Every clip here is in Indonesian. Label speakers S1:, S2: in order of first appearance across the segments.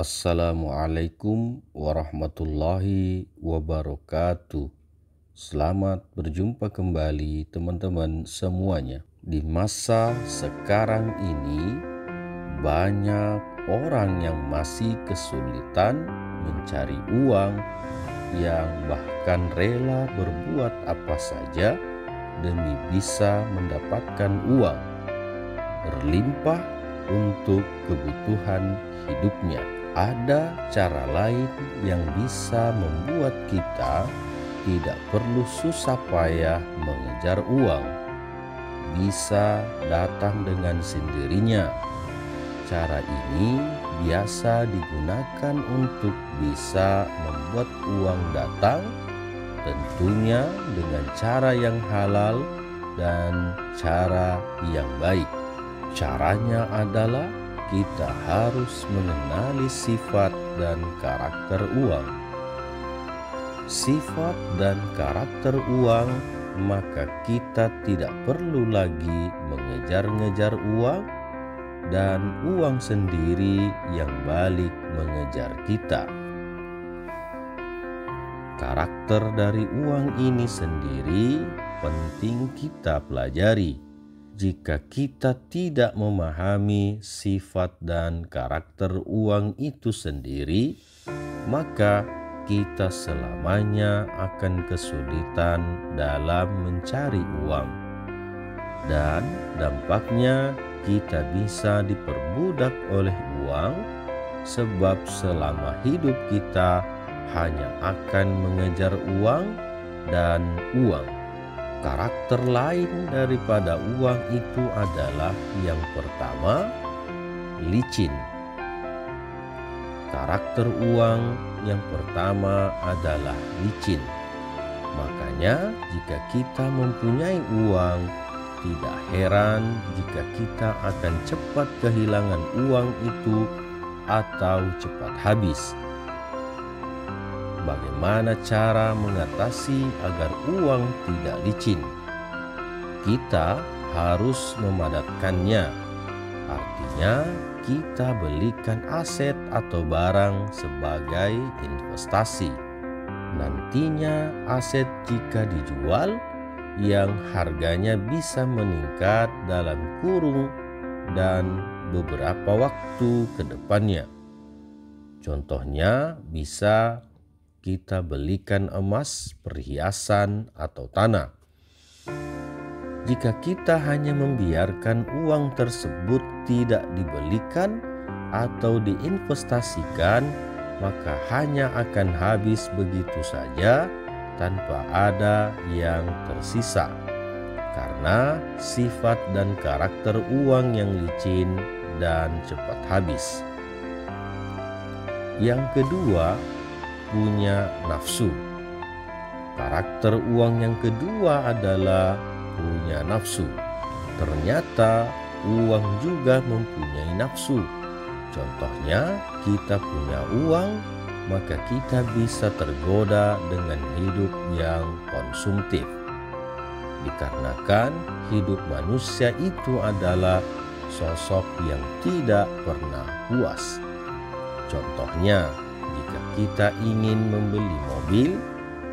S1: Assalamualaikum warahmatullahi wabarakatuh. Selamat berjumpa kembali teman-teman semuanya. Di masa sekarang ini banyak orang yang masih kesulitan mencari uang, yang bahkan rela berbuat apa saja demi bisa mendapatkan uang berlimpah untuk kebutuhan hidupnya. Ada cara lain yang bisa membuat kita tidak perlu susah payah mengejar uang. Bisa datang dengan sendirinya. Cara ini biasa digunakan untuk bisa membuat uang datang, tentunya dengan cara yang halal dan cara yang baik. Caranya adalah kita harus mengenali sifat dan karakter uang. Sifat dan karakter uang, maka kita tidak perlu lagi mengejar-ngejar uang, dan uang sendiri yang balik mengejar kita. Karakter dari uang ini sendiri penting kita pelajari. Jika kita tidak memahami sifat dan karakter uang itu sendiri, maka kita selamanya akan kesulitan dalam mencari uang. Dan dampaknya kita bisa diperbudak oleh uang, sebab selama hidup kita hanya akan mengejar uang dan uang. Karakter lain daripada uang itu adalah yang pertama, licin. Karakter uang yang pertama adalah licin. Makanya jika kita mempunyai uang, tidak heran jika kita akan cepat kehilangan uang itu atau cepat habis. Bagaimana cara mengatasi agar uang tidak licin? Kita harus memadatkannya. Artinya, kita belikan aset atau barang sebagai investasi. Nantinya aset jika dijual, yang harganya bisa meningkat dalam kurun dan beberapa waktu ke depannya. Contohnya bisa kita belikan emas, perhiasan, atau tanah. Jika kita hanya membiarkan uang tersebut tidak dibelikan atau diinvestasikan, maka hanya akan habis begitu saja tanpa ada yang tersisa. Karena sifat dan karakter uang yang licin dan cepat habis. Yang kedua, punya nafsu. Karakter uang yang kedua adalah punya nafsu. Ternyata uang juga mempunyai nafsu. Contohnya, kita punya uang, maka kita bisa tergoda dengan hidup yang konsumtif. Dikarenakan hidup manusia itu adalah sosok yang tidak pernah puas. Contohnya, jika kita ingin membeli mobil,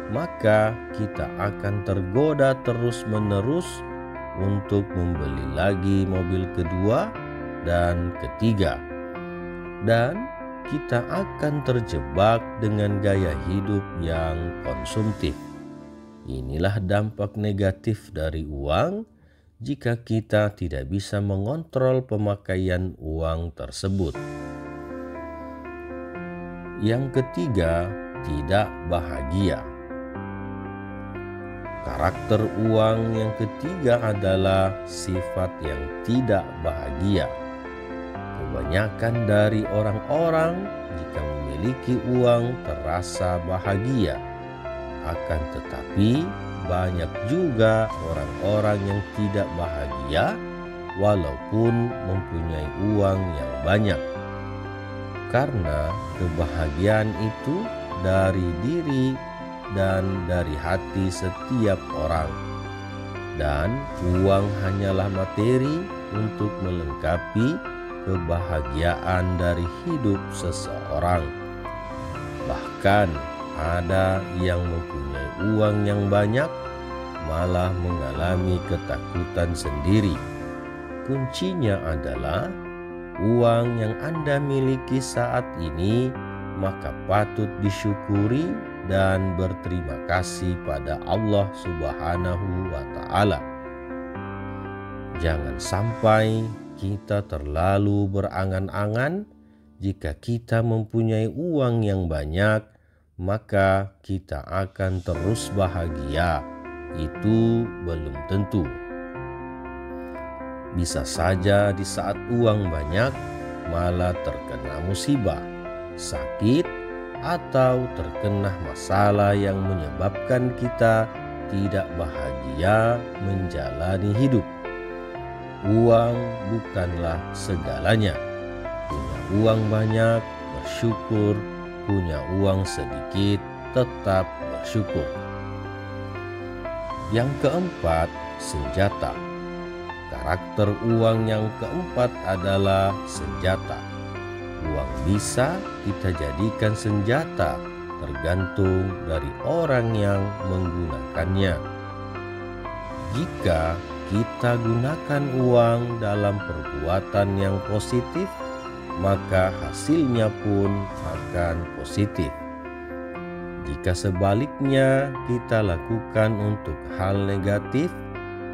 S1: maka kita akan tergoda terus-menerus untuk membeli lagi mobil kedua dan ketiga. Dan kita akan terjebak dengan gaya hidup yang konsumtif. Inilah dampak negatif dari uang jika kita tidak bisa mengontrol pemakaian uang tersebut. Yang ketiga, tidak bahagia. Karakter uang yang ketiga adalah sifat yang tidak bahagia. Kebanyakan dari orang-orang jika memiliki uang terasa bahagia. Akan tetapi banyak juga orang-orang yang tidak bahagia walaupun mempunyai uang yang banyak. Karena kebahagiaan itu dari diri dan dari hati setiap orang. Dan uang hanyalah materi untuk melengkapi kebahagiaan dari hidup seseorang. Bahkan ada yang mempunyai uang yang banyak malah mengalami ketakutan sendiri. Kuncinya adalah uang yang Anda miliki saat ini, maka patut disyukuri dan berterima kasih pada Allah Subhanahu wa Ta'ala. Jangan sampai kita terlalu berangan-angan. Jika kita mempunyai uang yang banyak, maka kita akan terus bahagia. Itu belum tentu. Bisa saja di saat uang banyak malah terkena musibah, sakit, atau terkena masalah yang menyebabkan kita tidak bahagia menjalani hidup. Uang bukanlah segalanya. Punya uang banyak, bersyukur. Punya uang sedikit, tetap bersyukur. Yang keempat, senjata. Karakter uang yang keempat adalah senjata. Uang bisa kita jadikan senjata, tergantung dari orang yang menggunakannya. Jika kita gunakan uang dalam perbuatan yang positif, maka hasilnya pun akan positif. Jika sebaliknya kita lakukan untuk hal negatif,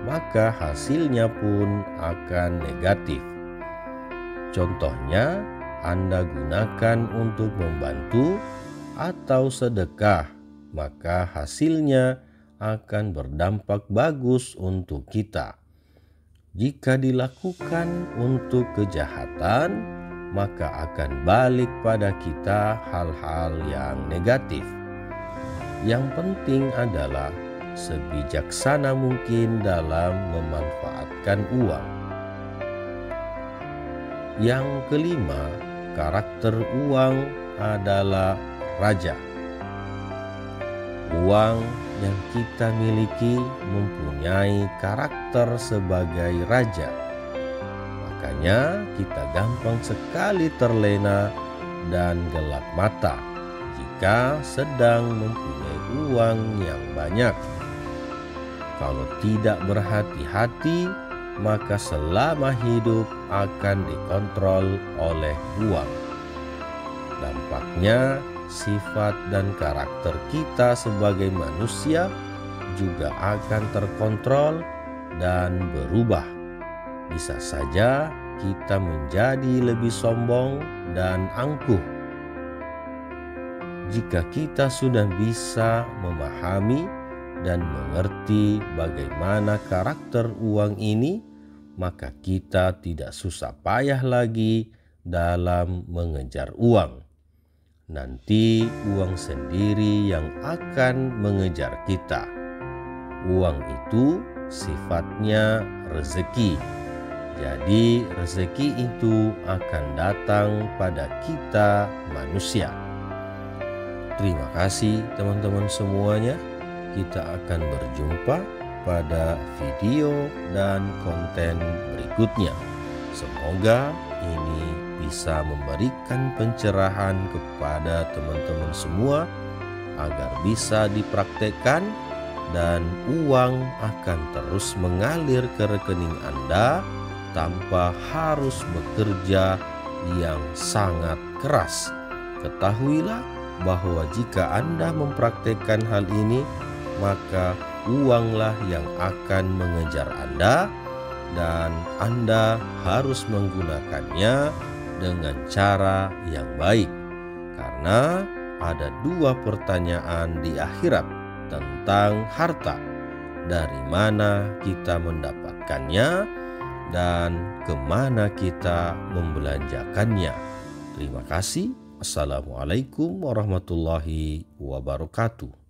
S1: maka hasilnya pun akan negatif. Contohnya, Anda gunakan untuk membantu atau sedekah, maka hasilnya akan berdampak bagus untuk kita. Jika dilakukan untuk kejahatan, maka akan balik pada kita hal-hal yang negatif. Yang penting adalah sebijaksana mungkin dalam memanfaatkan uang. Yang kelima, karakter uang adalah raja. Uang yang kita miliki mempunyai karakter sebagai raja. Makanya kita gampang sekali terlena dan gelap mata jika sedang mempunyai uang yang banyak. Kalau tidak berhati-hati, maka selama hidup akan dikontrol oleh uang. Dampaknya, sifat dan karakter kita sebagai manusia juga akan terkontrol dan berubah. Bisa saja kita menjadi lebih sombong dan angkuh. Jika kita sudah bisa memahami dan mengerti bagaimana karakter uang ini, maka kita tidak susah payah lagi dalam mengejar uang. Nanti uang sendiri yang akan mengejar kita. Uang itu sifatnya rezeki. Jadi rezeki itu akan datang pada kita manusia. Terima kasih teman-teman semuanya. Kita akan berjumpa pada video dan konten berikutnya. Semoga ini bisa memberikan pencerahan kepada teman-teman semua agar bisa dipraktekkan dan uang akan terus mengalir ke rekening Anda tanpa harus bekerja yang sangat keras. Ketahuilah bahwa jika Anda mempraktekkan hal ini, maka uanglah yang akan mengejar Anda dan Anda harus menggunakannya dengan cara yang baik. Karena ada dua pertanyaan di akhirat tentang harta. Dari mana kita mendapatkannya dan kemana kita membelanjakannya. Terima kasih. Assalamualaikum warahmatullahi wabarakatuh.